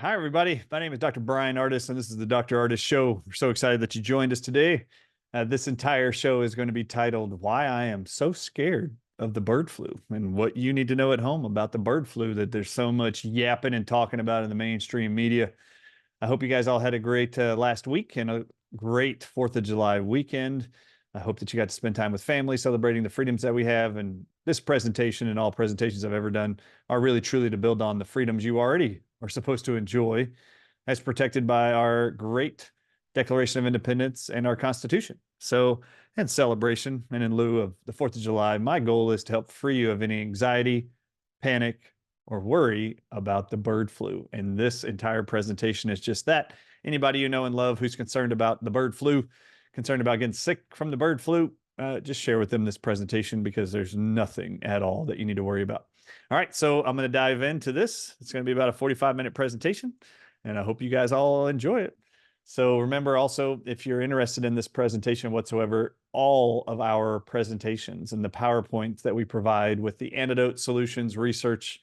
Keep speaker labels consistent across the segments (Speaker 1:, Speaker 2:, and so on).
Speaker 1: Hi, everybody. My name is Dr. Brayain Ardis, and this is the Dr. Ardis Show. We're so excited that you joined us today. This entire show is going to be titled Why I Am So Scared of the Bird Flu and what you need to know at home about the bird flu that there's so much yapping and talking about in the mainstream media. I hope you guys all had a great last week and a great 4th of July weekend. I hope that you got to spend time with family celebrating the freedoms that we have. And this presentation and all presentations I've ever done are really truly to build on the freedoms you already are supposed to enjoy as protected by our great Declaration of Independence and our Constitution. So, in celebration and in lieu of the 4th of July, my goal is to help free you of any anxiety, panic, or worry about the bird flu. And this entire presentation is just that. Anybody you know and love who's concerned about the bird flu, concerned about getting sick from the bird flu, just share with them this presentation because there's nothing at all that you need to worry about. All right, so I'm going to dive into this. It's going to be about a 45-minute presentation, and I hope you guys all enjoy it. So remember also, if you're interested in this presentation whatsoever, all of our presentations and the PowerPoints that we provide with the antidote solutions research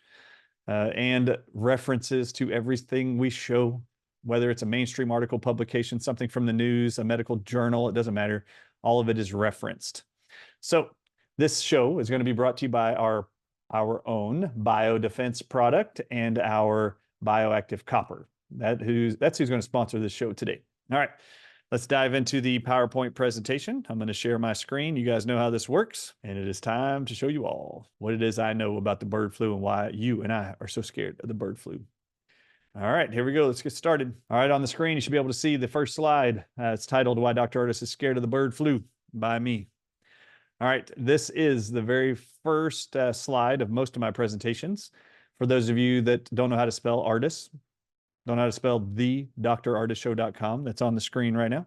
Speaker 1: and references to everything we show, whether it's a mainstream article publication, something from the news, a medical journal, it doesn't matter. All of it is referenced. So this show is going to be brought to you by our own biodefense product and our bioactive copper. That's who's going to sponsor this show today. All right, let's dive into the PowerPoint presentation. I'm going to share my screen. You guys know how this works, and it is time to show you all what it is I know about the bird flu and why you and I are so scared of the bird flu. All right, here we go. Let's get started. All right, on the screen, you should be able to see the first slide. It's titled Why Dr. Ardis is Scared of the Bird Flu by me. All right, this is the very first slide of most of my presentations. For those of you that don't know how to spell Ardis, don't know how to spell the drardisshow.com, that's on the screen right now.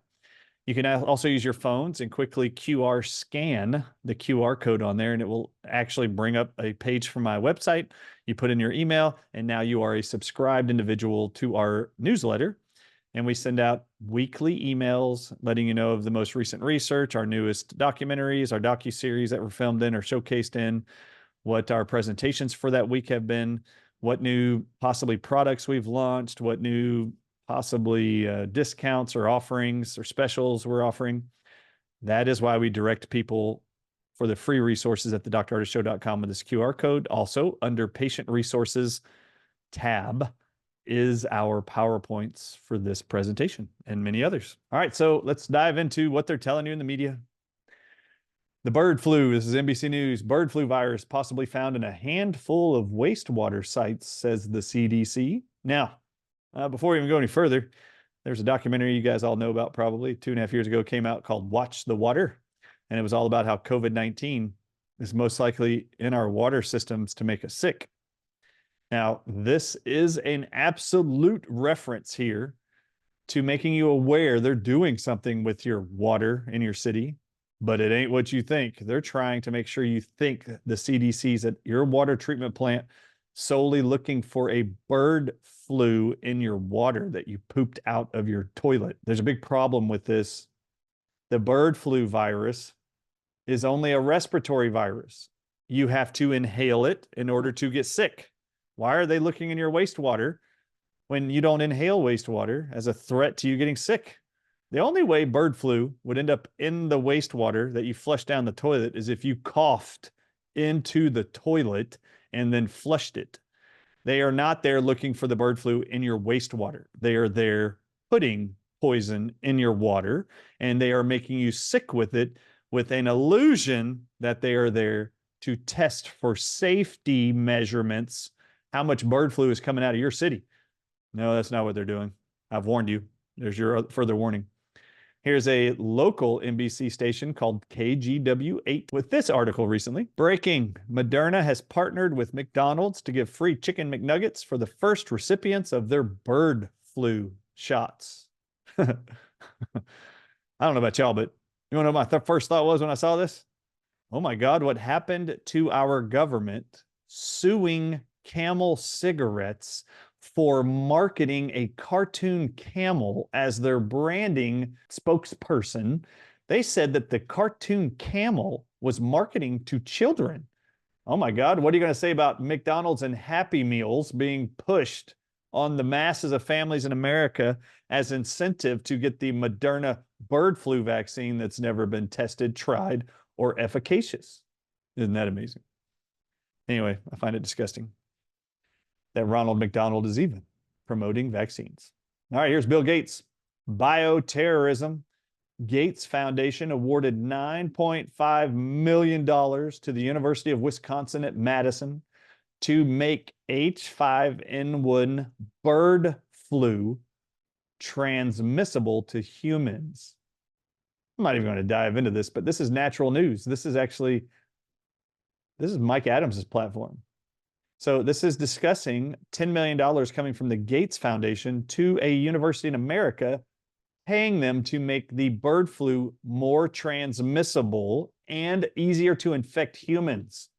Speaker 1: You can also use your phones and quickly QR scan the QR code on there, and it will actually bring up a page from my website. You put in your email, and now you are a subscribed individual to our newsletter. And we send out weekly emails letting you know of the most recent research, our newest documentaries, our docuseries that were filmed in or showcased in, what our presentations for that week have been, what new possibly products we've launched, what new possibly discounts or offerings or specials we're offering. That is why we direct people for the free resources at the drardisshow.com with this QR code. Also, under Patient Resources tab is our PowerPoints for this presentation and many others. All right, so let's dive into what they're telling you in the media. The bird flu, this is NBC News, bird flu virus possibly found in a handful of wastewater sites, says the CDC. Now, before we even go any further, there's a documentary you guys all know about probably 2.5 years ago, came out called Watch the Water. And it was all about how COVID-19 is most likely in our water systems to make us sick. Now, this is an absolute reference here to making you aware they're doing something with your water in your city, but it ain't what you think. They're trying to make sure you think the CDC's at your water treatment plant solely looking for a bird flu in your water that you pooped out of your toilet. There's a big problem with this. The bird flu virus is only a respiratory virus. You have to inhale it in order to get sick. Why are they looking in your wastewater when you don't inhale wastewater as a threat to you getting sick? The only way bird flu would end up in the wastewater that you flush down the toilet is if you coughed into the toilet and then flushed it. They are not there looking for the bird flu in your wastewater. They are there putting poison in your water, and they are making you sick with it with an illusion that they are there to test for safety measurements how much bird flu is coming out of your city. No, that's not what they're doing. I've warned you. There's your further warning. Here's a local NBC station called KGW8 with this article recently. Breaking: Moderna has partnered with McDonald's to give free chicken McNuggets for the first recipients of their bird flu shots. I don't know about y'all, but you want to know what my first thought was when I saw this? Oh my God, what happened to our government suing Camel cigarettes for marketing a cartoon camel as their branding spokesperson? They said that the cartoon camel was marketing to children. Oh my God, what are you going to say about McDonald's and Happy Meals being pushed on the masses of families in America as incentive to get the Moderna bird flu vaccine that's never been tested, tried, or efficacious. Isn't that amazing? Anyway, I find it disgusting that Ronald McDonald is even promoting vaccines. All right, here's Bill Gates. Bioterrorism. Gates Foundation awarded $9.5 million to the University of Wisconsin at Madison to make H5N1 bird flu transmissible to humans. I'm not even going to dive into this, but this is natural news. This is Mike Adams' platform. So this is discussing $10 million coming from the Gates Foundation to a university in America, paying them to make the bird flu more transmissible and easier to infect humans.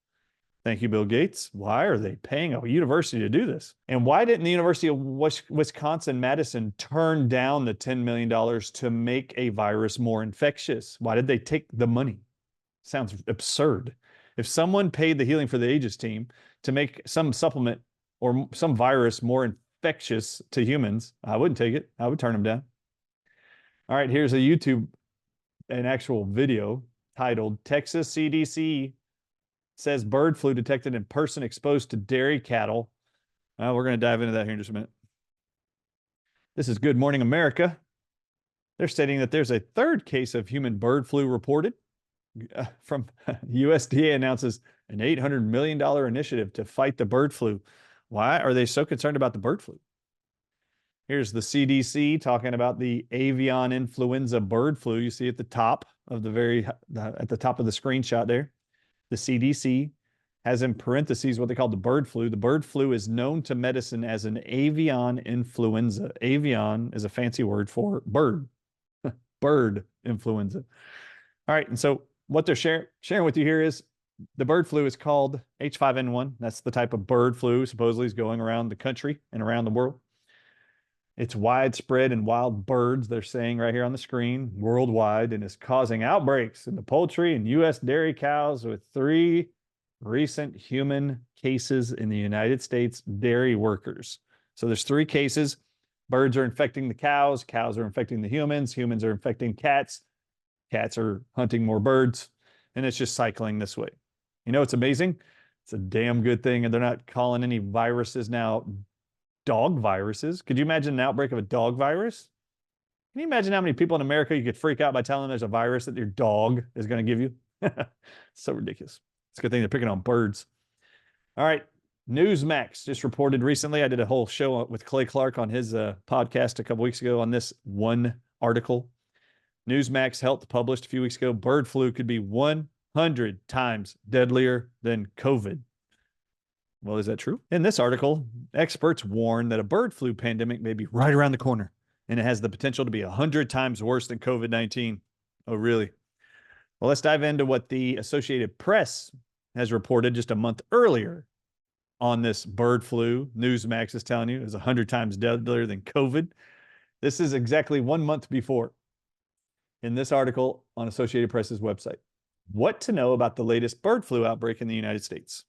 Speaker 1: Thank you, Bill Gates. Why are they paying a university to do this? And why didn't the University of Wisconsin-Madison turn down the $10 million to make a virus more infectious? Why did they take the money? Sounds absurd. If someone paid the Healing for the Ages team to make some supplement or some virus more infectious to humans, I wouldn't take it. I would turn them down. All right, here's an actual video titled Texas CDC says bird flu detected in person exposed to dairy cattle. We're going to dive into that here in just a minute. This is Good Morning America. They're stating that there's a third case of human bird flu reported. From USDA announces an $800 million initiative to fight the bird flu. Why are they so concerned about the bird flu? Here's the CDC talking about the avian influenza bird flu. You see at the top of the screenshot there. The CDC has in parentheses what they call the bird flu. The bird flu is known to medicine as an avian influenza. Avian is a fancy word for bird. Bird influenza. All right, and so what they're sharing with you here is the bird flu is called H5N1. That's the type of bird flu supposedly is going around the country and around the world. It's widespread in wild birds, they're saying right here on the screen, worldwide, and is causing outbreaks in the poultry and U.S. dairy cows, with 3 recent human cases in the United States dairy workers. So there's 3 cases. Birds are infecting the cows, cows are infecting the humans, humans are infecting cats, cats are hunting more birds, and it's just cycling this way. You know, it's amazing. It's a damn good thing, and they're not calling any viruses now dog viruses. Could you imagine an outbreak of a dog virus? Can you imagine how many people in America you could freak out by telling them there's a virus that your dog is going to give you? So ridiculous. It's a good thing they're picking on birds. All right. Newsmax just reported recently. I did a whole show with Clay Clark on his podcast a couple weeks ago on this one article. Newsmax Health published a few weeks ago, bird flu could be 100 times deadlier than COVID. Well, is that true? In this article, experts warn that a bird flu pandemic may be right around the corner, and it has the potential to be 100 times worse than COVID-19. Oh, really? Well, let's dive into what the Associated Press has reported just a month earlier on this bird flu. Newsmax is telling you is 100 times deadlier than COVID. This is exactly 1 month before in this article on Associated Press's website. What to know about the latest bird flu outbreak in the United States.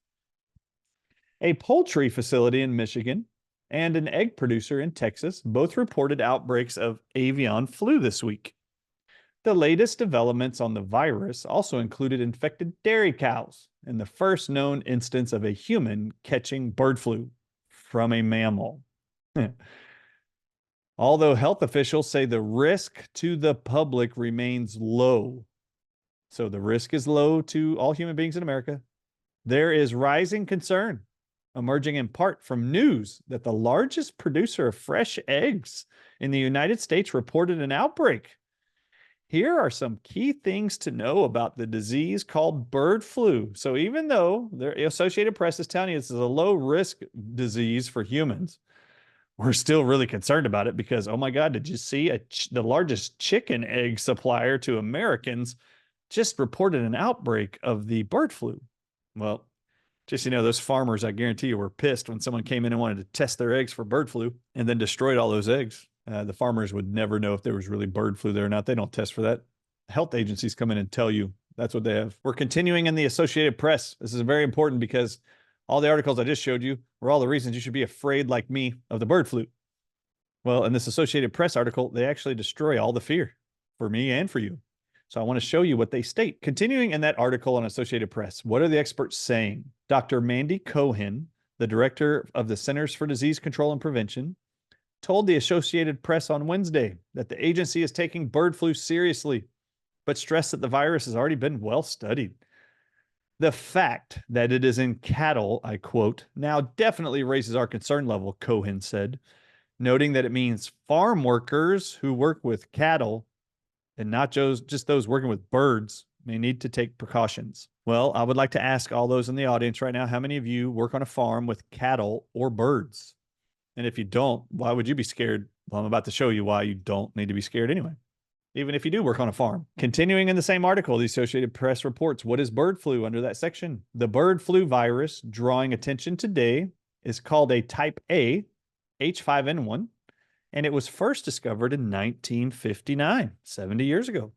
Speaker 1: A poultry facility in Michigan and an egg producer in Texas both reported outbreaks of avian flu this week. The latest developments on the virus also included infected dairy cows and the first known instance of a human catching bird flu from a mammal. Although health officials say the risk to the public remains low. So the risk is low to all human beings in America. There is rising concern emerging in part from news that the largest producer of fresh eggs in the United States reported an outbreak. Here are some key things to know about the disease called bird flu. So even though the Associated Press is telling you this is a low-risk disease for humans, we're still really concerned about it because, oh my God, did you see the largest chicken egg supplier to Americans just reported an outbreak of the bird flu? Well, just, you know, those farmers, I guarantee you, were pissed when someone came in and wanted to test their eggs for bird flu and then destroyed all those eggs. The farmers would never know if there was really bird flu there or not. They don't test for that. Health agencies come in and tell you that's what they have. We're continuing in the Associated Press. This is very important because All the articles I just showed you were all the reasons you should be afraid, like me, of the bird flu. Well, in this Associated Press article, they actually destroy all the fear for me and for you. So I want to show you what they state. Continuing in that article on Associated Press, what are the experts saying? Dr. Mandy Cohen, the director of the Centers for Disease Control and Prevention, told the Associated Press on Wednesday that the agency is taking bird flu seriously, but stressed that the virus has already been well studied. The fact that it is in cattle, I quote, now definitely raises our concern level, Cohen said, noting that it means farm workers who work with cattle and not just those working with birds may need to take precautions. Well, I would like to ask all those in the audience right now, how many of you work on a farm with cattle or birds? And if you don't, why would you be scared? Well, I'm about to show you why you don't need to be scared anyway, even if you do work on a farm. Continuing in the same article, the Associated Press reports, what is bird flu under that section? The bird flu virus drawing attention today is called a type A, H5N1, and it was first discovered in 1959, 70 years ago.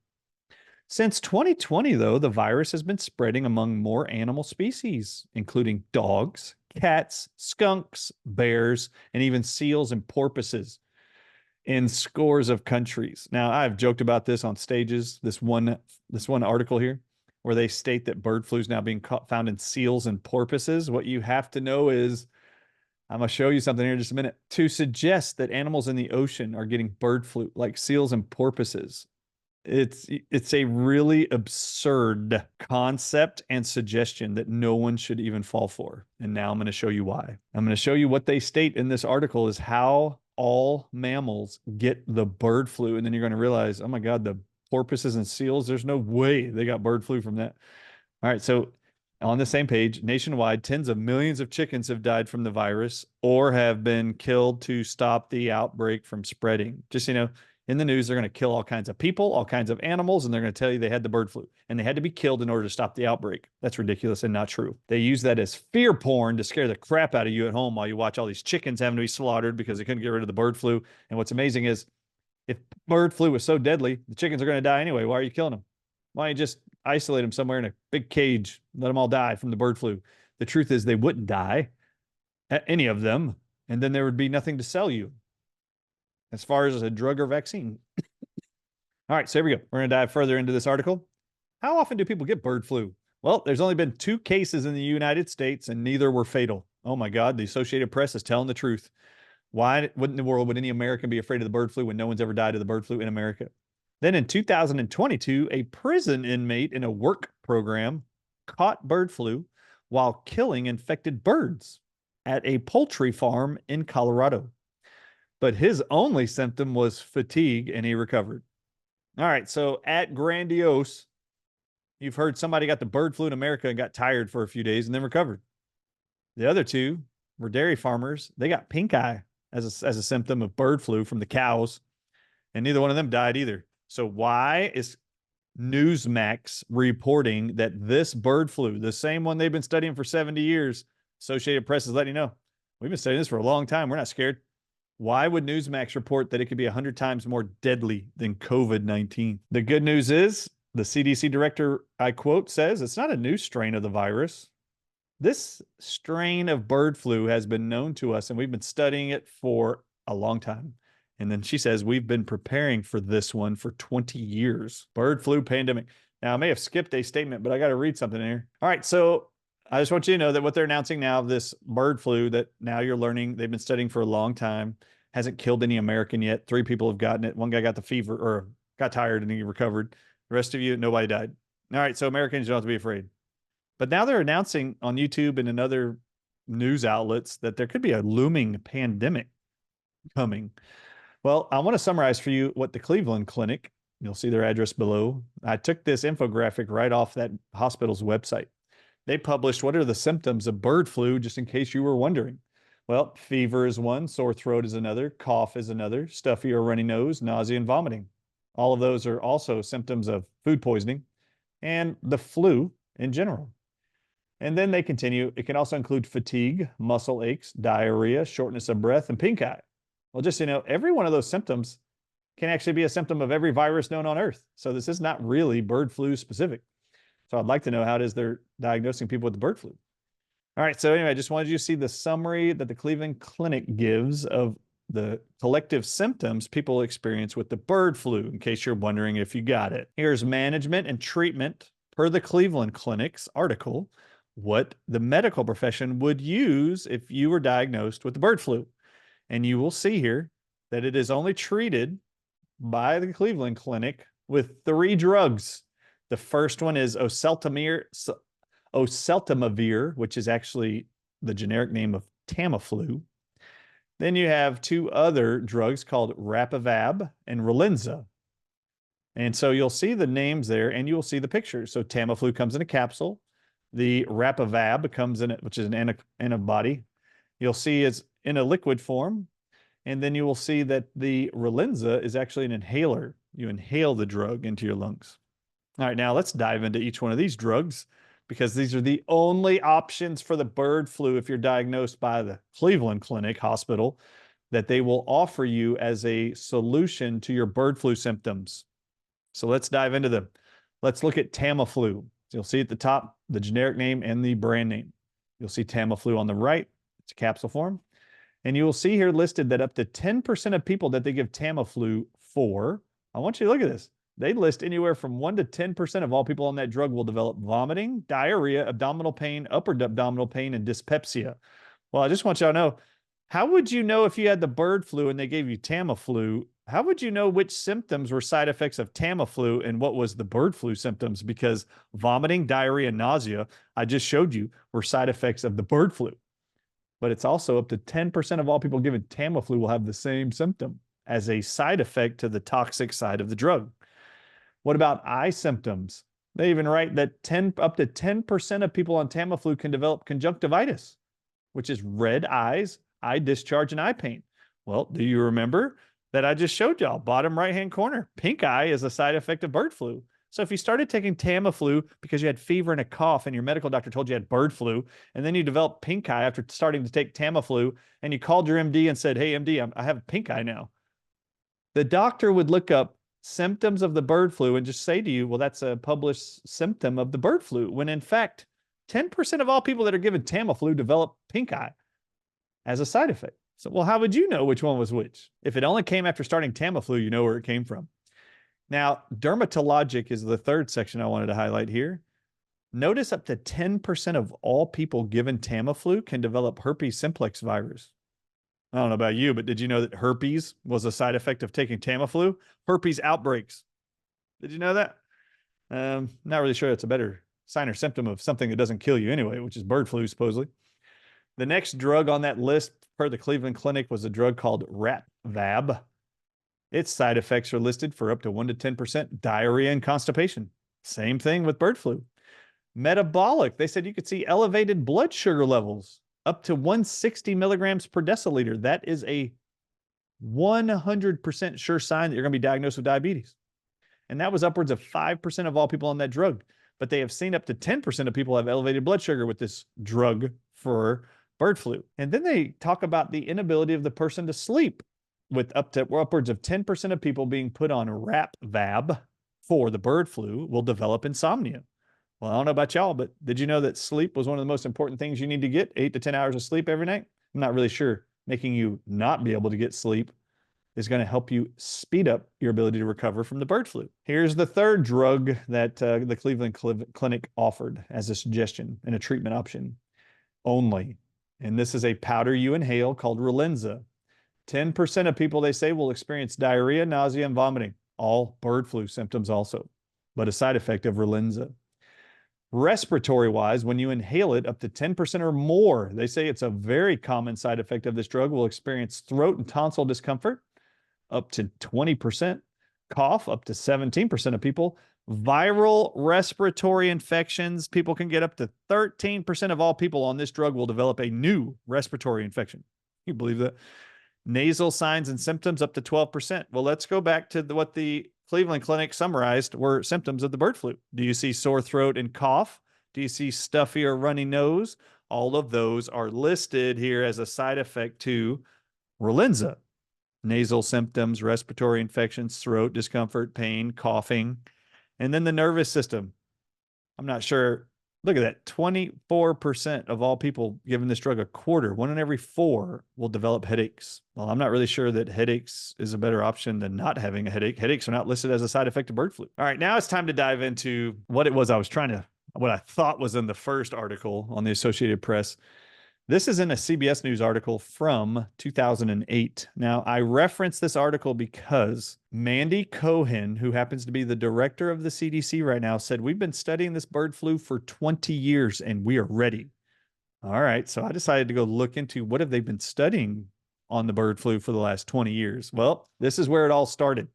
Speaker 1: Since 2020, though, the virus has been spreading among more animal species, including dogs, cats, skunks, bears, and even seals and porpoises in scores of countries. Now, I've joked about this on stages, this one article here, where they state that bird flu is now being found in seals and porpoises. What you have to know is, I'm going to show you something here in just a minute, to suggest that animals in the ocean are getting bird flu, like seals and porpoises. It's a really absurd concept and suggestion that no one should even fall for. And now I'm going to show you why. I'm going to show you what they state in this article is how all mammals get the bird flu. And then you're going to realize, oh my God, the porpoises and seals, there's no way they got bird flu from that. All right. So on the same page, nationwide, tens of millions of chickens have died from the virus or have been killed to stop the outbreak from spreading. Just, in the news, they're going to kill all kinds of people, all kinds of animals, and they're going to tell you they had the bird flu and they had to be killed in order to stop the outbreak. That's ridiculous and not true. They use that as fear porn to scare the crap out of you at home while you watch all these chickens having to be slaughtered because they couldn't get rid of the bird flu. And what's amazing is if bird flu was so deadly, the chickens are going to die anyway. Why are you killing them? Why don't you just isolate them somewhere in a big cage, let them all die from the bird flu? The truth is they wouldn't die, any of them, and then there would be nothing to sell you as far as a drug or vaccine. All right, so here we go. We're going to dive further into this article. How often do people get bird flu? Well, there's only been 2 cases in the United States, and neither were fatal. Oh my God, the Associated Press is telling the truth. Why wouldn't the world, would any American be afraid of the bird flu when no one's ever died of the bird flu in America? Then in 2022, a prison inmate in a work program caught bird flu while killing infected birds at a poultry farm in Colorado. But his only symptom was fatigue, and he recovered. All right, so at Grandiose, you've heard somebody got the bird flu in America and got tired for a few days and then recovered. The other 2 were dairy farmers. They got pink eye as a symptom of bird flu from the cows, and neither one of them died either. So why is Newsmax reporting that this bird flu, the same one they've been studying for 70 years, Associated Press is letting you know, we've been studying this for a long time. We're not scared. Why would Newsmax report that it could be 100 times more deadly than COVID-19? The good news is the CDC director, I quote, says it's not a new strain of the virus. This strain of bird flu has been known to us, and we've been studying it for a long time. And then she says, we've been preparing for this one for 20 years. Bird flu pandemic. Now, I may have skipped a statement, but I got to read something here. All right, so I just want you to know that what they're announcing now, this bird flu that now you're learning, they've been studying for a long time, hasn't killed any American yet. 3 people have gotten it. One guy got the fever or got tired and he recovered. The rest of you, nobody died. All right, so Americans don't have to be afraid. But now they're announcing on YouTube and in other news outlets that there could be a looming pandemic coming. Well, I want to summarize for you what the Cleveland Clinic, you'll see their address below. I took this infographic right off that hospital's website. They published what are the symptoms of bird flu, just in case you were wondering. Well, fever is one, sore throat is another, cough is another, stuffy or runny nose, nausea, and vomiting. All of those are also symptoms of food poisoning and the flu in general. And then they continue. It can also include fatigue, muscle aches, diarrhea, shortness of breath, and pink eye. Well, just so you know, every one of those symptoms can actually be a symptom of every virus known on Earth. So this is not really bird flu specific. So I'd like to know how it is they're diagnosing people with the bird flu. All right, so anyway, I just wanted you to see the summary that the Cleveland Clinic gives of the collective symptoms people experience with the bird flu, in case you're wondering if you got it. Here's management and treatment per the Cleveland Clinic's article, what the medical profession would use if you were diagnosed with the bird flu. And you will see here that it is only treated by the Cleveland Clinic with 3 drugs. The first one is oseltamivir, which is actually the generic name of Tamiflu. Then you have 2 other drugs called Rapivab and Relenza. And so you'll see the names there and you'll see the pictures. So Tamiflu comes in a capsule. The Rapivab comes in it, which is an antibody. You'll see it's in a liquid form. And then you will see that the Relenza is actually an inhaler. You inhale the drug into your lungs. All right, now let's dive into each one of these drugs, because these are the only options for the bird flu if you're diagnosed by the Cleveland Clinic Hospital that they will offer you as a solution to your bird flu symptoms. So let's dive into them. Let's look at Tamiflu. So you'll see at the top the generic name and the brand name. You'll see Tamiflu on the right. It's a capsule form. And you will see here listed that up to 10% of people that they give Tamiflu for, I want you to look at this. They list anywhere from 1 to 10% of all people on that drug will develop vomiting, diarrhea, abdominal pain, upper abdominal pain, and dyspepsia. Well, I just want y'all to know, how would you know if you had the bird flu and they gave you Tamiflu? How would you know which symptoms were side effects of Tamiflu and what was the bird flu symptoms? Because vomiting, diarrhea, nausea, I just showed you, were side effects of the bird flu. But it's also up to 10% of all people given Tamiflu will have the same symptom as a side effect to the toxic side of the drug. What about eye symptoms? They even write that up to 10% of people on Tamiflu can develop conjunctivitis, which is red eyes, eye discharge, and eye pain. Well, do you remember that I just showed y'all? Bottom right-hand corner, pink eye is a side effect of bird flu. So if you started taking Tamiflu because you had fever and a cough and your medical doctor told you had bird flu, and then you developed pink eye after starting to take Tamiflu, and you called your MD and said, hey, MD, I have pink eye now. The doctor would look up symptoms of the bird flu and just say to you, well, that's a published symptom of the bird flu, when in fact, 10% of all people that are given Tamiflu develop pink eye as a side effect. So, well, how would you know which one was which? If it only came after starting Tamiflu, you know where it came from. Now, dermatologic is the third section I wanted to highlight here. Notice up to 10% of all people given Tamiflu can develop herpes simplex virus. I don't know about you, but did you know that herpes was a side effect of taking Tamiflu? Herpes outbreaks. Did you know that? Not really sure it's a better sign or symptom of something that doesn't kill you anyway, which is bird flu, supposedly. The next drug on that list per the Cleveland Clinic was a drug called Rapivab. Its side effects are listed for up to 1 to 10% diarrhea and constipation. Same thing with bird flu. Metabolic, they said you could see elevated blood sugar levels up to 160 milligrams per deciliter. That is a 100% sure sign that you're going to be diagnosed with diabetes. And that was upwards of 5% of all people on that drug. But they have seen up to 10% of people have elevated blood sugar with this drug for bird flu. And then they talk about the inability of the person to sleep, with upwards of 10% of people being put on Rapivab for the bird flu will develop insomnia. Well, I don't know about y'all, but did you know that sleep was one of the most important things you need to get? 8 to 10 hours of sleep every night? I'm not really sure making you not be able to get sleep is going to help you speed up your ability to recover from the bird flu. Here's the third drug that the Cleveland Clinic offered as a suggestion and a treatment option only. And this is a powder you inhale called Relenza. 10% of people, they say, will experience diarrhea, nausea, and vomiting. All bird flu symptoms also, but a side effect of Relenza. Respiratory-wise, when you inhale it, up to 10% or more, they say it's a very common side effect of this drug, will experience throat and tonsil discomfort, up to 20%, cough, up to 17% of people, viral respiratory infections, people can get up to 13% of all people on this drug will develop a new respiratory infection. You believe that? Nasal signs and symptoms up to 12%. Well, let's go back to what the Cleveland Clinic summarized were symptoms of the bird flu. Do you see sore throat and cough? Do you see stuffy or runny nose? All of those are listed here as a side effect to Relenza. Nasal symptoms, respiratory infections, throat discomfort, pain, coughing. And then the nervous system. I'm not sure Look at that. 24% of all people given this drug, a quarter, 1 in every 4 will develop headaches. Well, I'm not really sure that headaches is a better option than not having a headache. Headaches are not listed as a side effect of bird flu. All right, now it's time to dive into what it was what I thought was in the first article on the Associated Press. This is in a CBS News article from 2008. Now, I reference this article because Mandy Cohen, who happens to be the director of the CDC right now, said, we've been studying this bird flu for 20 years and we are ready. All right, so I decided to go look into what have they been studying on the bird flu for the last 20 years. Well, this is where it all started.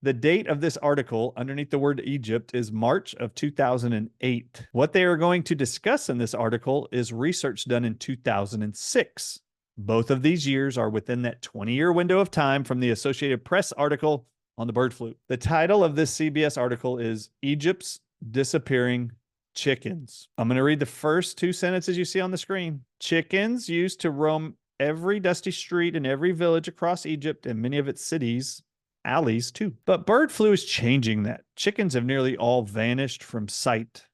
Speaker 1: The date of this article underneath the word Egypt is March of 2008. What they are going to discuss in this article is research done in 2006. Both of these years are within that 20-year window of time from the Associated Press article on the bird flu. The title of this CBS article is Egypt's Disappearing Chickens. I'm going to read the first 2 sentences you see on the screen. Chickens used to roam every dusty street in every village across Egypt and many of its cities, alleys too. But bird flu is changing that. Chickens have nearly all vanished from sight,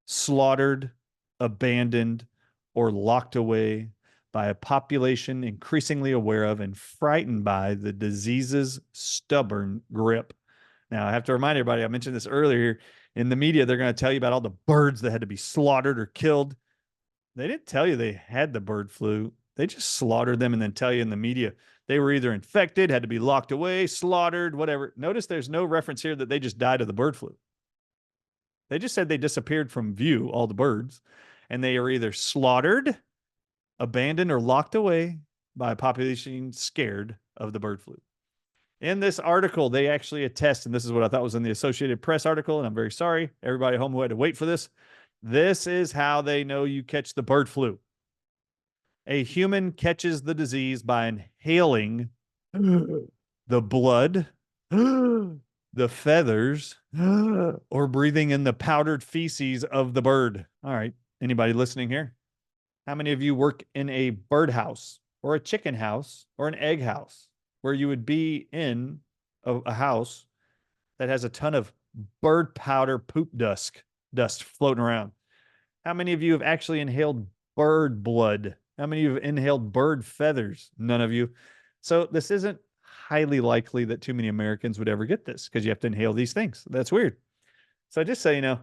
Speaker 1: slaughtered, abandoned, or locked away by a population increasingly aware of and frightened by the disease's stubborn grip. Now, I have to remind everybody, I mentioned this earlier, in the media, they're going to tell you about all the birds that had to be slaughtered or killed. They didn't tell you they had the bird flu. They just slaughtered them and then tell you in the media they were either infected, had to be locked away, slaughtered, whatever. Notice there's no reference here that they just died of the bird flu. They just said they disappeared from view, all the birds, and they are either slaughtered, abandoned, or locked away by a population scared of the bird flu. In this article, they actually attest, and this is what I thought was in the Associated Press article, and I'm very sorry, everybody at home who had to wait for this. This is how they know you catch the bird flu. A human catches the disease by inhaling the blood, the feathers, or breathing in the powdered feces of the bird. All right. Anybody listening here? How many of you work in a birdhouse or a chicken house or an egg house where you would be in a house that has a ton of bird powder poop dust floating around? How many of you have actually inhaled bird blood? How many of you have inhaled bird feathers? None of you. So this isn't highly likely that too many Americans would ever get this because you have to inhale these things. That's weird. So just so you know,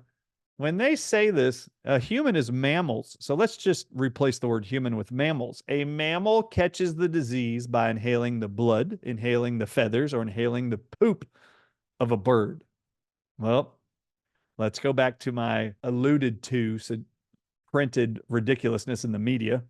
Speaker 1: when they say this, a human is mammals. So let's just replace the word human with mammals. A mammal catches the disease by inhaling the blood, inhaling the feathers, or inhaling the poop of a bird. Well, let's go back to my alluded to printed ridiculousness in the media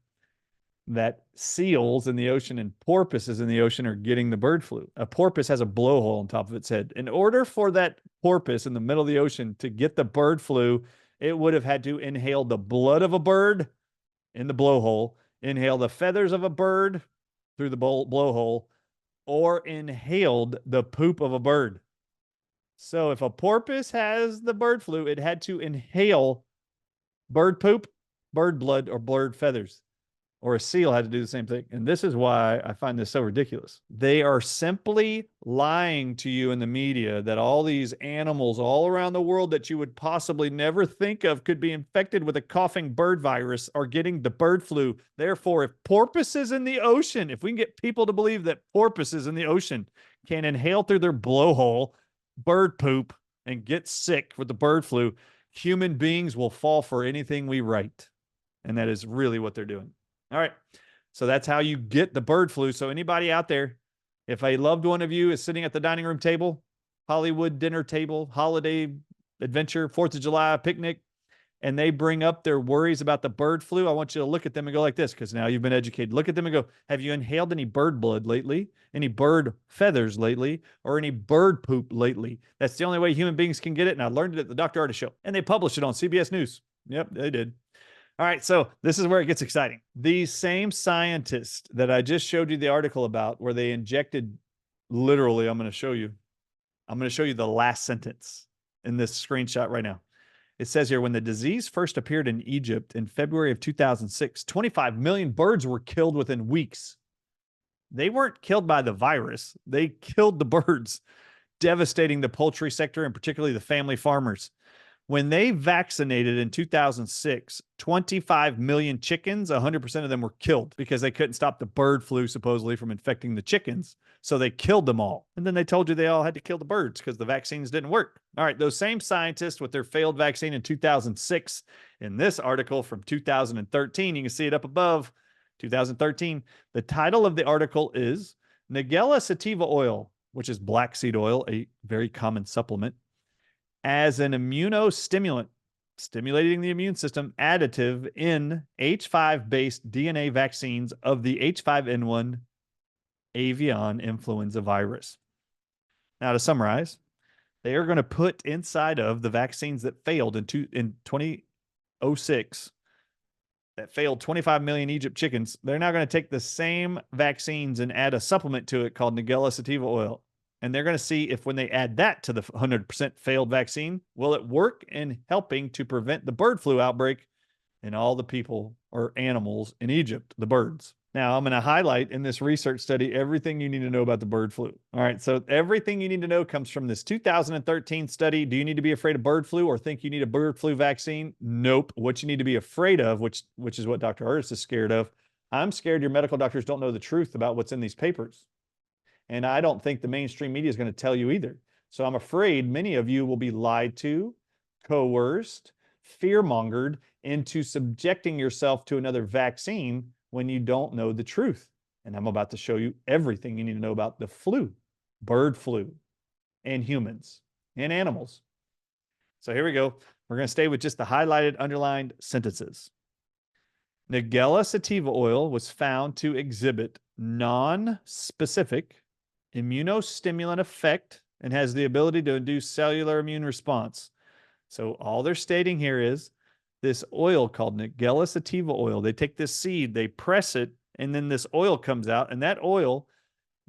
Speaker 1: that seals in the ocean and porpoises in the ocean are getting the bird flu. A porpoise has a blowhole on top of its head. In order for that porpoise in the middle of the ocean to get the bird flu, it would have had to inhale the blood of a bird in the blowhole, inhale the feathers of a bird through the blowhole, or inhaled the poop of a bird. So if a porpoise has the bird flu, it had to inhale bird poop, bird blood, or bird feathers. Or a seal had to do the same thing. And this is why I find this so ridiculous. They are simply lying to you in the media that all these animals all around the world that you would possibly never think of could be infected with a coughing bird virus are getting the bird flu. Therefore, if porpoises in the ocean, if we can get people to believe that porpoises in the ocean can inhale through their blowhole bird poop and get sick with the bird flu, human beings will fall for anything we write. And that is really what they're doing. All right. So that's how you get the bird flu. So anybody out there, if a loved one of you is sitting at the dining room table, Hollywood dinner table, holiday adventure, 4th of July picnic, and they bring up their worries about the bird flu, I want you to look at them and go like this, because now you've been educated. Look at them and go, have you inhaled any bird blood lately, any bird feathers lately, or any bird poop lately? That's the only way human beings can get it. And I learned it at the Dr. Ardis Show. And they published it on CBS News. Yep, they did. All right, so this is where it gets exciting. These same scientists that I just showed you the article about, where they injected, literally, I'm going to show you the last sentence in this screenshot right now. It says here, when the disease first appeared in Egypt in February of 2006, 25 million birds were killed within weeks. They weren't killed by the virus. They killed the birds, devastating the poultry sector and particularly the family farmers. When they vaccinated in 2006, 25 million chickens, 100% of them were killed because they couldn't stop the bird flu supposedly from infecting the chickens. So they killed them all. And then they told you they all had to kill the birds because the vaccines didn't work. All right, those same scientists with their failed vaccine in 2006, in this article from 2013, you can see it up above, 2013. The title of the article is Nigella sativa oil, which is black seed oil, a very common supplement, as an immunostimulant, stimulating the immune system, additive in H5-based DNA vaccines of the H5N1 avian influenza virus. Now, to summarize, they are going to put inside of the vaccines that failed in 2006, that failed 25 million Egypt chickens. They're now going to take the same vaccines and add a supplement to it called Nigella sativa oil. And they're going to see if when they add that to the 100% failed vaccine, will it work in helping to prevent the bird flu outbreak in all the people or animals in Egypt, the birds. Now, I'm going to highlight in this research study everything you need to know about the bird flu. All right, so everything you need to know comes from this 2013 study. Do you need to be afraid of bird flu or think you need a bird flu vaccine? Nope. What you need to be afraid of, which is what Dr. Ardis is scared of. I'm scared your medical doctors don't know the truth about what's in these papers. And I don't think the mainstream media is going to tell you either. So I'm afraid many of you will be lied to, coerced, fear-mongered into subjecting yourself to another vaccine when you don't know the truth. And I'm about to show you everything you need to know about the flu, bird flu, and humans and animals. So here we go. We're going to stay with just the highlighted, underlined sentences. Nigella sativa oil was found to exhibit non-specific immunostimulant effect and has the ability to induce cellular immune response. So all they're stating here is this oil called Nigella sativa oil. They take this seed, they press it, and then this oil comes out, and that oil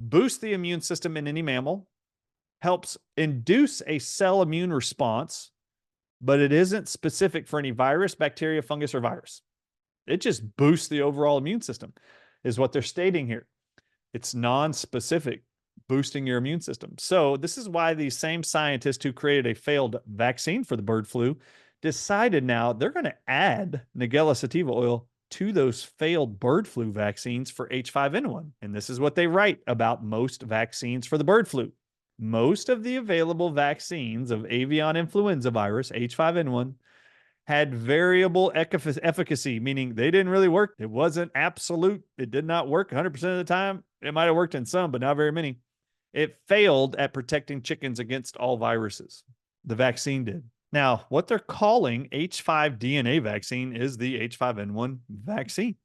Speaker 1: boosts the immune system in any mammal, helps induce a cell immune response, but it isn't specific for any virus, bacteria, fungus, or virus. It just boosts the overall immune system, is what they're stating here. It's non-specific, boosting your immune system. So this is why these same scientists who created a failed vaccine for the bird flu decided now they're going to add Nigella sativa oil to those failed bird flu vaccines for H5N1. And this is what they write about most vaccines for the bird flu. Most of the available vaccines of avian influenza virus, H5N1, had variable efficacy, meaning they didn't really work. It wasn't absolute. It did not work 100% of the time. It might have worked in some, but not very many. It failed at protecting chickens against all viruses. The vaccine did. Now, what they're calling H5 DNA vaccine is the H5N1 vaccine.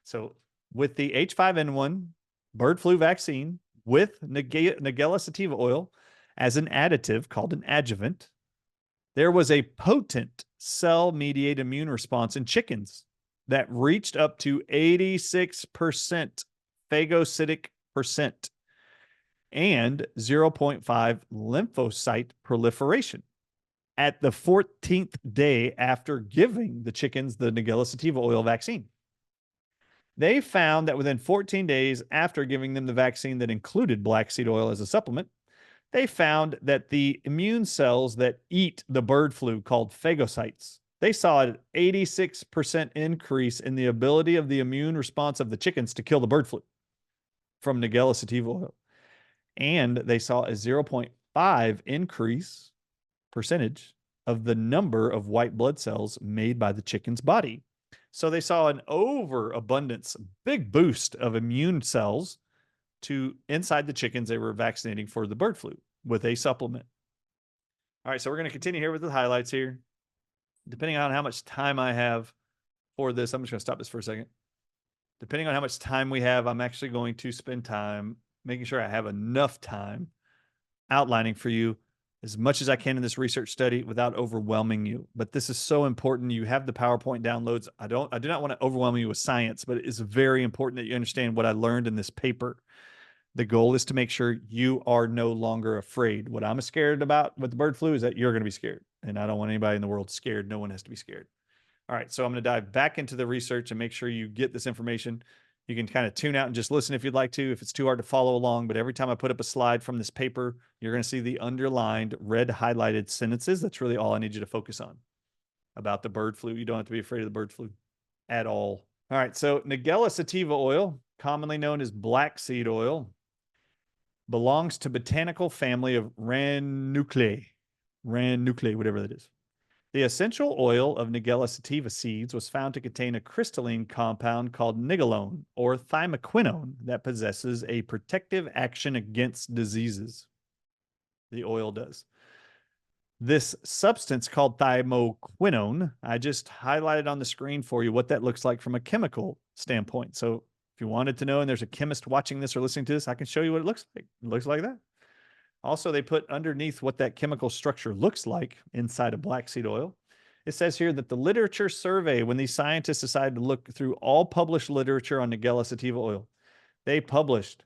Speaker 1: So with the H5N1 bird flu vaccine with Nigella sativa oil as an additive called an adjuvant, there was a potent cell-mediated immune response in chickens that reached up to 86% phagocytic percent and 0.5 lymphocyte proliferation at the 14th day after giving the chickens the Nigella sativa oil vaccine. They found that within 14 days after giving them the vaccine that included black seed oil as a supplement, they found that the immune cells that eat the bird flu called phagocytes, they saw an 86% increase in the ability of the immune response of the chickens to kill the bird flu from Nigella sativa oil. And they saw a 0.5 increase percentage of the number of white blood cells made by the chicken's body. So they saw an overabundance, big boost of immune cells to inside the chickens they were vaccinating for the bird flu with a supplement. All right, so we're going to continue here with the highlights here. Depending on how much time I have for this, I'm just going to stop this for a second. Depending on how much time we have, I'm actually going to spend time making sure I have enough time outlining for you as much as I can in this research study without overwhelming you. But this is so important. You have the PowerPoint downloads. I do not want to overwhelm you with science, but it is very important that you understand what I learned in this paper. The goal is to make sure you are no longer afraid. What I'm scared about with the bird flu is that you're going to be scared. And I don't want anybody in the world scared. No one has to be scared. All right, so I'm going to dive back into the research and make sure you get this information. You can kind of tune out and just listen if you'd like to, if it's too hard to follow along. But every time I put up a slide from this paper, you're going to see the underlined red highlighted sentences. That's really all I need you to focus on about the bird flu. You don't have to be afraid of the bird flu at all. All right. So Nigella sativa oil, commonly known as black seed oil, belongs to botanical family of Ranunculae, whatever that is. The essential oil of Nigella sativa seeds was found to contain a crystalline compound called nigolone or thymoquinone that possesses a protective action against diseases. The oil does. This substance called thymoquinone, I just highlighted on the screen for you what that looks like from a chemical standpoint. So if you wanted to know, and there's a chemist watching this or listening to this, I can show you what it looks like. It looks like that. Also, they put underneath what that chemical structure looks like inside of black seed oil. It says here that the literature survey, when these scientists decided to look through all published literature on Nigella sativa oil, they published,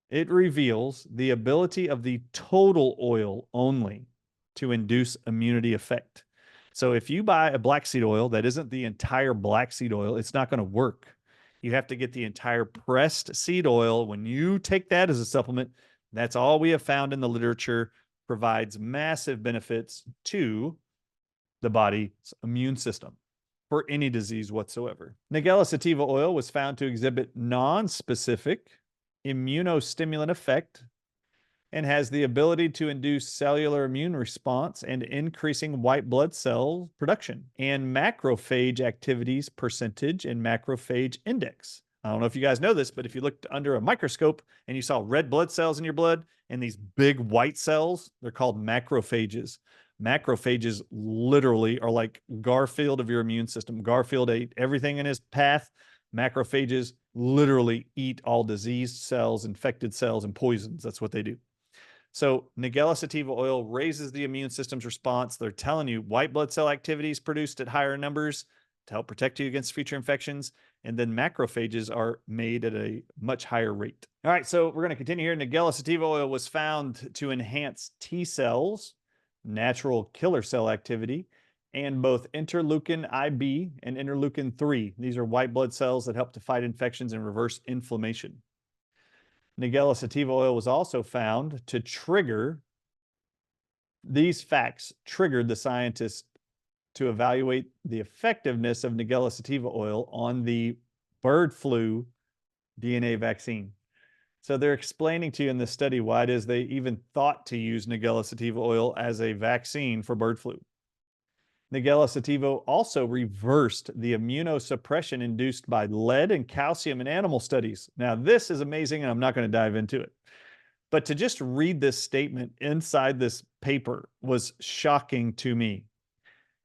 Speaker 1: it reveals the ability of the total oil only to induce immunity effect. So if you buy a black seed oil that isn't the entire black seed oil, it's not going to work. You have to get the entire pressed seed oil. When you take that as a supplement, that's all we have found in the literature, provides massive benefits to the body's immune system for any disease whatsoever. Nigella sativa oil was found to exhibit non-specific immunostimulant effect and has the ability to induce cellular immune response and increasing white blood cell production and macrophage activities percentage and macrophage index. I don't know if you guys know this, but if you looked under a microscope and you saw red blood cells in your blood and these big white cells, they're called macrophages. Macrophages literally are like Garfield of your immune system. Garfield ate everything in his path. Macrophages literally eat all diseased cells, infected cells, and poisons. That's what they do. So Nigella sativa oil raises the immune system's response. They're telling you white blood cell activity is produced at higher numbers to help protect you against future infections. And then macrophages are made at a much higher rate. All right, so we're going to continue here. Nigella sativa oil was found to enhance T cells, natural killer cell activity, and both interleukin IB and interleukin 3. These are white blood cells that help to fight infections and reverse inflammation. Nigella sativa oil was also found to trigger, these facts triggered the scientists to evaluate the effectiveness of Nigella sativa oil on the bird flu DNA vaccine. So they're explaining to you in this study why it is they even thought to use Nigella sativa oil as a vaccine for bird flu. Nigella sativa also reversed the immunosuppression induced by lead and calcium in animal studies. Now, this is amazing, and I'm not going to dive into it. But to just read this statement inside this paper was shocking to me.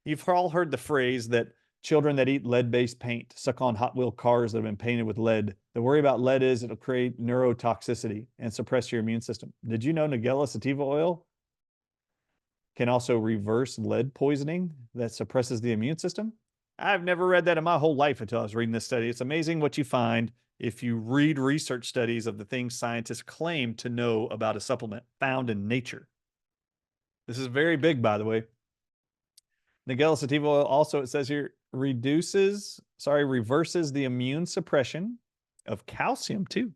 Speaker 1: You've all heard the phrase that children that eat lead-based paint suck on Hot Wheel cars that have been painted with lead. The worry about lead is it'll create neurotoxicity and suppress your immune system. Did you know Nigella sativa oil can also reverse lead poisoning that suppresses the immune system? I've never read that in my whole life until I was reading this study. It's amazing what you find if you read research studies of the things scientists claim to know about a supplement found in nature. This is very big, by the way. Nigella sativa oil also, it says here, reverses the immune suppression of calcium too.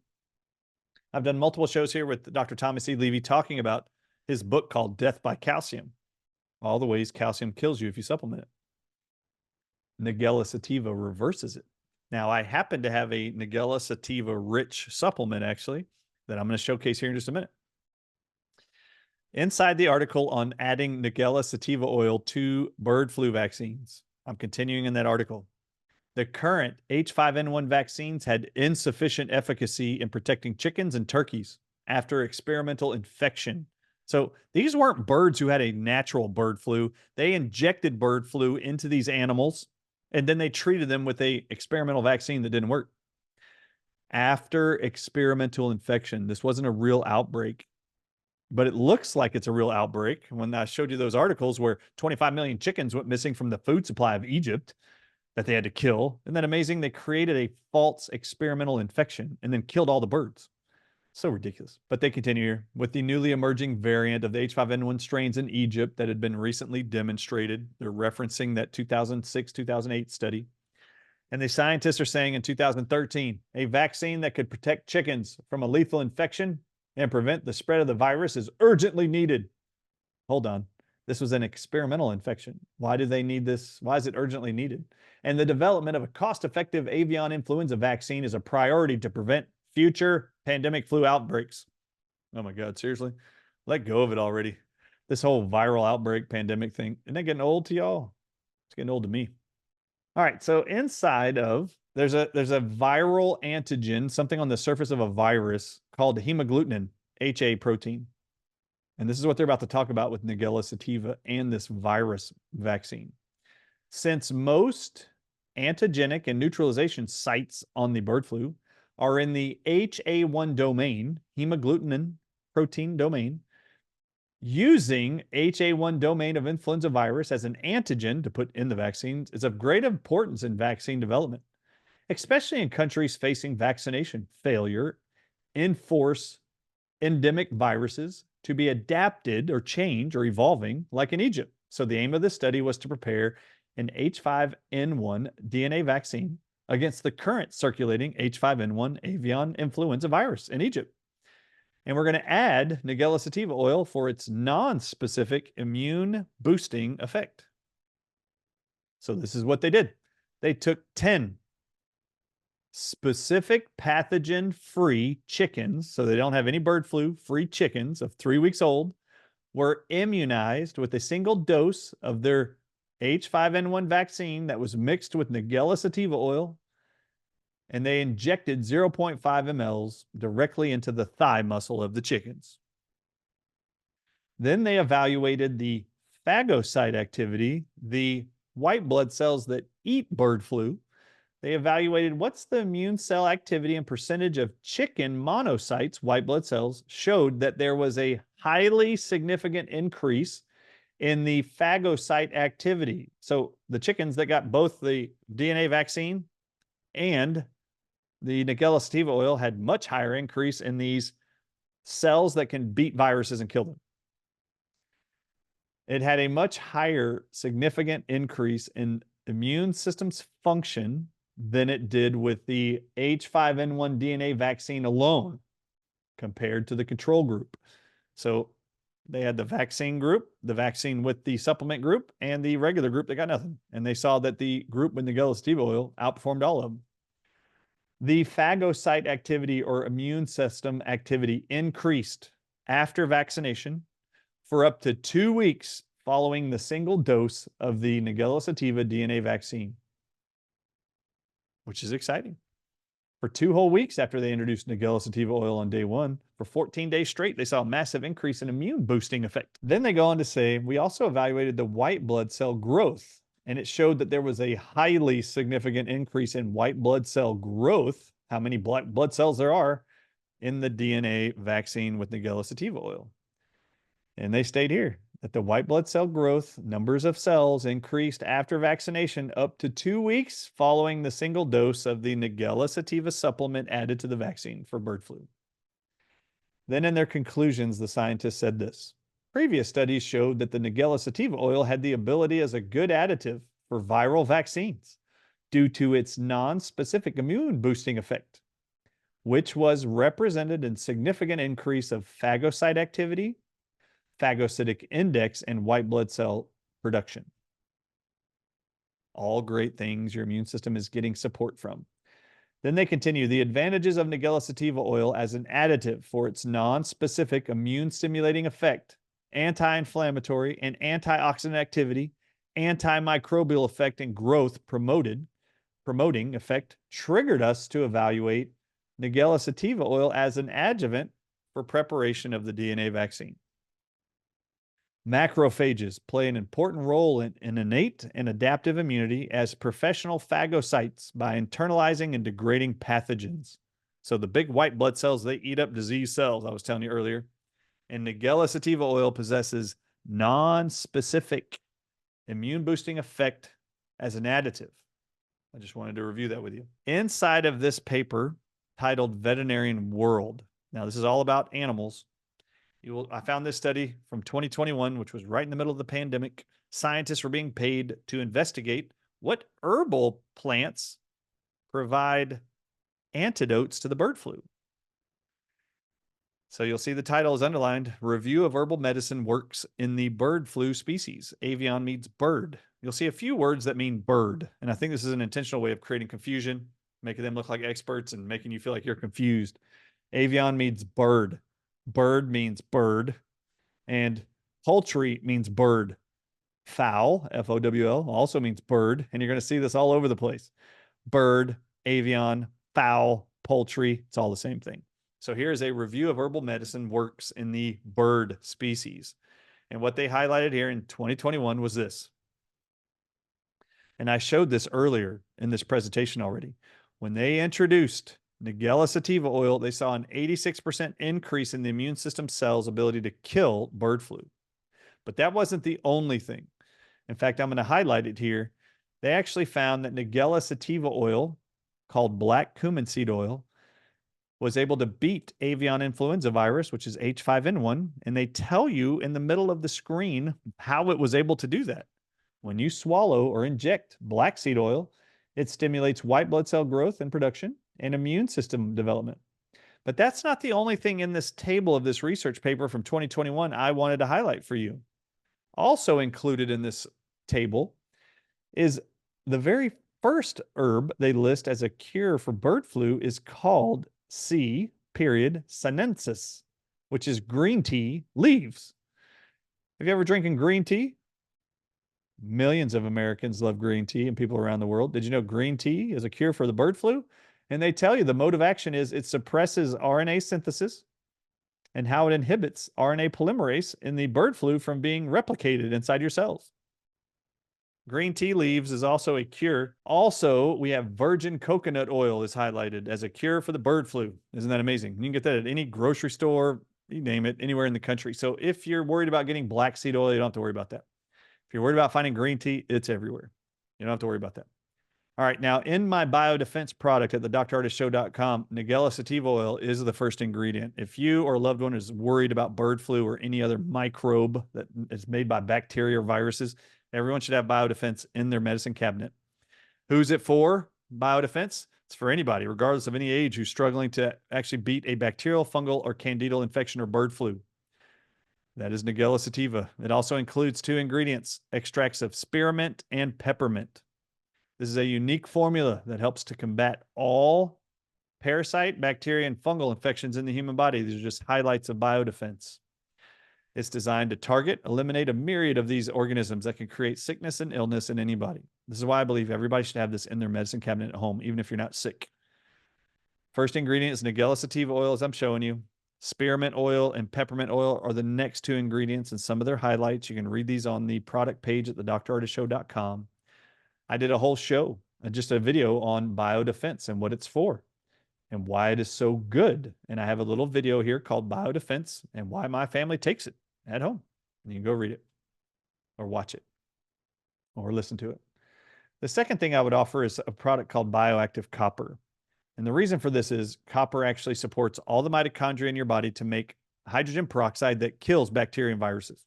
Speaker 1: I've done multiple shows here with Dr. Thomas E. Levy talking about his book called Death by Calcium, all the ways calcium kills you if you supplement it. Nigella sativa reverses it. Now, I happen to have a Nigella sativa rich supplement actually that I'm going to showcase here in just a minute. Inside the article on adding Nigella sativa oil to bird flu vaccines, I'm continuing in that article. The current H5N1 vaccines had insufficient efficacy in protecting chickens and turkeys after experimental infection. So these weren't birds who had a natural bird flu. They injected bird flu into these animals, and then they treated them with an experimental vaccine that didn't work. After experimental infection, this wasn't a real outbreak, but it looks like it's a real outbreak. When I showed you those articles where 25 million chickens went missing from the food supply of Egypt that they had to kill. Isn't that amazing? They created a false experimental infection and then killed all the birds. So ridiculous. But they continue here. With the newly emerging variant of the H5N1 strains in Egypt that had been recently demonstrated, they're referencing that 2006, 2008 study. And the scientists are saying in 2013, a vaccine that could protect chickens from a lethal infection and prevent the spread of the virus is urgently needed. Hold on. This was an experimental infection. Why do they need this? Why is it urgently needed? And the development of a cost-effective avian influenza vaccine is a priority to prevent future pandemic flu outbreaks. Oh my God, seriously? Let go of it already. This whole viral outbreak pandemic thing, isn't that getting old to y'all? It's getting old to me. All right, so inside of, there's a viral antigen, something on the surface of a virus called hemagglutinin, HA protein. And this is what they're about to talk about with Nigella sativa and this virus vaccine. Since most antigenic and neutralization sites on the bird flu are in the HA1 domain, hemagglutinin protein domain, using HA1 domain of influenza virus as an antigen to put in the vaccines is of great importance in vaccine development, especially in countries facing vaccination failure, enforce endemic viruses to be adapted or change or evolving like in Egypt. So the aim of this study was to prepare an H5N1 DNA vaccine against the current circulating H5N1 avian influenza virus in Egypt. And we're going to add Nigella sativa oil for its non-specific immune boosting effect. So this is what they did. They took 10 specific pathogen-free chickens, so they don't have any bird flu-free chickens of 3 weeks old, were immunized with a single dose of their H5N1 vaccine that was mixed with Nigella sativa oil, and they injected 0.5 mLs directly into the thigh muscle of the chickens. Then they evaluated the phagocyte activity, the white blood cells that eat bird flu. They evaluated what's the immune cell activity and percentage of chicken monocytes, white blood cells, showed that there was a highly significant increase in the phagocyte activity. So the chickens that got both the DNA vaccine and the Nigella sativa oil had much higher increase in these cells that can beat viruses and kill them. It had a much higher significant increase in immune system's function than it did with the H5N1 DNA vaccine alone compared to the control group. So they had the vaccine group, the vaccine with the supplement group, and the regular group that got nothing. And they saw that the group with Nigella sativa oil outperformed all of them. The phagocyte activity or immune system activity increased after vaccination for up to 2 weeks following the single dose of the Nigella sativa DNA vaccine, which is exciting. For 2 whole weeks after they introduced Nigella sativa oil on day 1, for 14 days straight, they saw a massive increase in immune boosting effect. Then they go on to say, we also evaluated the white blood cell growth, and it showed that there was a highly significant increase in white blood cell growth, how many black blood cells there are, in the DNA vaccine with Nigella sativa oil. And they stayed here, that the white blood cell growth, numbers of cells increased after vaccination up to 2 weeks following the single dose of the Nigella sativa supplement added to the vaccine for bird flu. Then in their conclusions, the scientists said this: previous studies showed that the Nigella sativa oil had the ability as a good additive for viral vaccines due to its non-specific immune boosting effect, which was represented in significant increase of phagocyte activity, phagocytic index, and white blood cell production. All great things your immune system is getting support from. Then they continue, the advantages of Nigella sativa oil as an additive for its non-specific immune stimulating effect, anti-inflammatory and antioxidant activity, antimicrobial effect, and growth promoting effect triggered us to evaluate Nigella sativa oil as an adjuvant for preparation of the DNA vaccine. Macrophages play an important role in innate and adaptive immunity as professional phagocytes by internalizing and degrading pathogens. So the big white blood cells, they eat up disease cells, I was telling you earlier. And Nigella sativa oil possesses non-specific immune boosting effect as an additive. I just wanted to review that with you. Inside of this paper titled Veterinarian World. Now, this is all about animals. I found this study from 2021, which was right in the middle of the pandemic. Scientists were being paid to investigate what herbal plants provide antidotes to the bird flu. So you'll see the title is underlined, Review of Herbal Medicine Works in the Bird Flu Species. Avian means bird. You'll see a few words that mean bird. And I think this is an intentional way of creating confusion, making them look like experts and making you feel like you're confused. Avian means bird. Bird means bird. And poultry means bird. Fowl, F-O-W-L, also means bird. And you're going to see this all over the place. Bird, avian, fowl, poultry, it's all the same thing. So here's a review of herbal medicine works in the bird species. And what they highlighted here in 2021 was this. And I showed this earlier in this presentation already. When they introduced Nigella sativa oil, they saw an 86% increase in the immune system cells' ability to kill bird flu. But that wasn't the only thing. In fact, I'm going to highlight it here. They actually found that Nigella sativa oil, called black cumin seed oil, was able to beat avian influenza virus, which is H5N1, and they tell you in the middle of the screen how it was able to do that. When you swallow or inject black seed oil, it stimulates white blood cell growth and production and immune system development. But that's not the only thing in this table of this research paper from 2021 I wanted to highlight for you. Also included in this table is the very first herb they list as a cure for bird flu is called C. sinensis, which is green tea leaves. Have you ever drinking green tea? Millions of Americans love green tea and people around the world. Did you know green tea is a cure for the bird flu? And they tell you the mode of action is it suppresses RNA synthesis and how it inhibits RNA polymerase in the bird flu from being replicated inside your cells. Green tea leaves is also a cure. Also, we have virgin coconut oil is highlighted as a cure for the bird flu. Isn't that amazing? You can get that at any grocery store, you name it, anywhere in the country. So if you're worried about getting black seed oil, you don't have to worry about that. If you're worried about finding green tea, it's everywhere. You don't have to worry about that. All right, now in my biodefense product at the drardisshow.com, Nigella sativa oil is the first ingredient. If you or a loved one is worried about bird flu or any other microbe that is made by bacteria or viruses, everyone should have biodefense in their medicine cabinet. Who's it for? Biodefense? It's for anybody, regardless of any age, who's struggling to actually beat a bacterial, fungal, or candidal infection or bird flu. That is Nigella sativa. It also includes 2 ingredients, extracts of spearmint and peppermint. This is a unique formula that helps to combat all parasite, bacteria, and fungal infections in the human body. These are just highlights of biodefense. It's designed to target, eliminate a myriad of these organisms that can create sickness and illness in anybody. This is why I believe everybody should have this in their medicine cabinet at home, even if you're not sick. First ingredient is Nigella sativa oil, as I'm showing you. Spearmint oil and peppermint oil are the next 2 ingredients and some of their highlights. You can read these on the product page at the drardisshow.com. I did a whole show, just a video on biodefense and what it's for and why it is so good. And I have a little video here called Biodefense and why my family takes it at home. And you can go read it or watch it or listen to it. The second thing I would offer is a product called bioactive copper. And the reason for this is copper actually supports all the mitochondria in your body to make hydrogen peroxide that kills bacteria and viruses.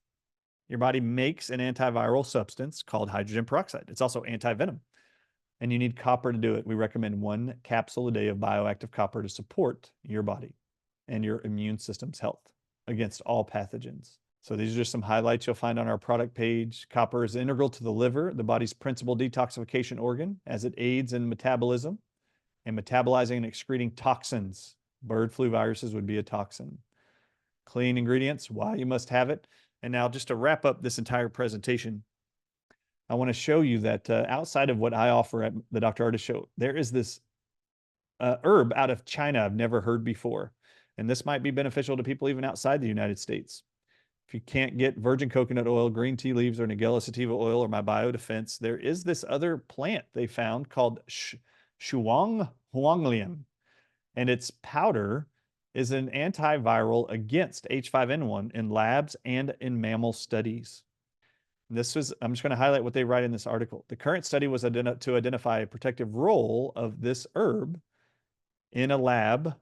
Speaker 1: Your body makes an antiviral substance called hydrogen peroxide. It's also anti-venom. And you need copper to do it. We recommend 1 capsule a day of bioactive copper to support your body and your immune system's health against all pathogens. So these are just some highlights you'll find on our product page. Copper is integral to the liver, the body's principal detoxification organ, as it aids in metabolism and metabolizing and excreting toxins. Bird flu viruses would be a toxin. Clean ingredients, why you must have it. And now just to wrap up this entire presentation, I want to show you that outside of what I offer at the Dr. Ardis Show, there is this herb out of China I've never heard before. And this might be beneficial to people even outside the United States. If you can't get virgin coconut oil, green tea leaves, or Nigella sativa oil, or my biodefense, there is this other plant they found called shuang huanglian. And its powder is an antiviral against H5N1 in labs and in mammal studies. And this was, I'm just going to highlight what they write in this article. The current study was to identify a protective role of this herb in a lab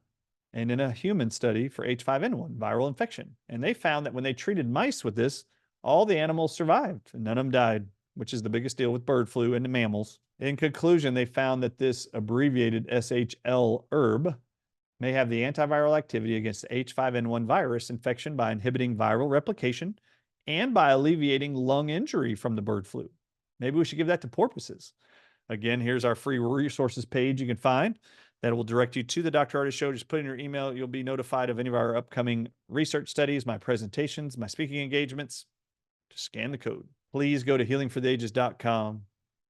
Speaker 1: and in a human study for H5N1 viral infection. And they found that when they treated mice with this, all the animals survived and none of them died. which is the biggest deal with bird flu in the mammals. In conclusion, they found that this abbreviated SHL herb may have the antiviral activity against the H5N1 virus infection by inhibiting viral replication and by alleviating lung injury from the bird flu. Maybe we should give that to porpoises. Again, here's our free resources page you can find that will direct you to the Dr. Ardis Show. Just put in your email. You'll be notified of any of our upcoming research studies, my presentations, my speaking engagements. Just scan the code. Please go to healingfortheages.com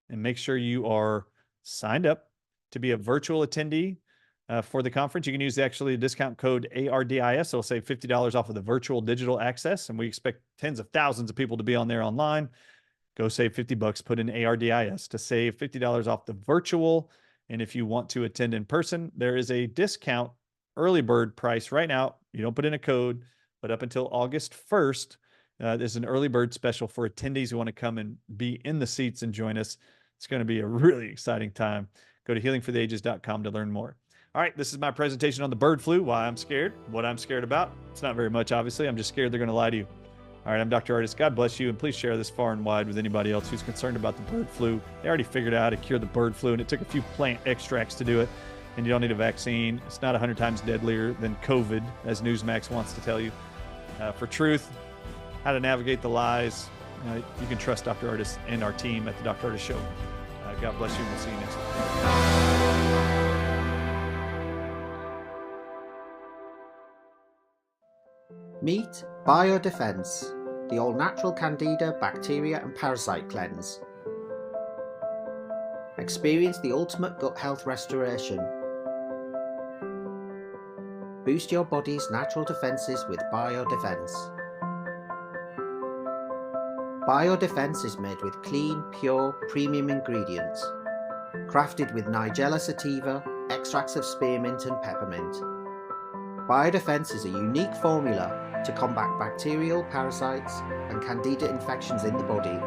Speaker 1: and make sure you are signed up to be a virtual attendee for the conference. You can use actually the discount code ARDIS. It'll save $50 off of the virtual digital access. And we expect tens of thousands of people to be on there online. Go save $50, put in ARDIS to save $50 off the virtual. And if you want to attend in person, there is a discount early bird price right now. You don't put in a code, but up until August 1st, there's an early bird special for attendees who want to come and be in the seats and join us. It's going to be a really exciting time. Go to healingfortheages.com to learn more. All right, this is my presentation on the bird flu, why I'm scared, what I'm scared about. It's not very much, obviously. I'm just scared they're going to lie to you. All right, I'm Dr. Ardis. God bless you, and please share this far and wide with anybody else who's concerned about the bird flu. They already figured out how to cure the bird flu, and it took a few plant extracts to do it, and you don't need a vaccine. It's not 100 times deadlier than COVID, as Newsmax wants to tell you. For truth, how to navigate the lies, you can trust Dr. Ardis and our team at the Dr. Ardis Show. God bless you, and we'll see you next week.
Speaker 2: Meet Biodefense, the all-natural Candida, bacteria and parasite cleanse. Experience the ultimate gut health restoration. Boost your body's natural defences with Biodefense. Biodefense is made with clean, pure, premium ingredients, crafted with Nigella sativa, extracts of spearmint and peppermint. Biodefense is a unique formula to combat bacterial, parasites and candida infections in the body.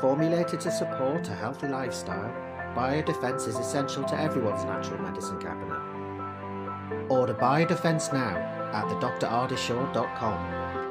Speaker 2: Formulated to support a healthy lifestyle, Biodefense is essential to everyone's natural medicine cabinet. Order Biodefense now at thedrardisshow.com.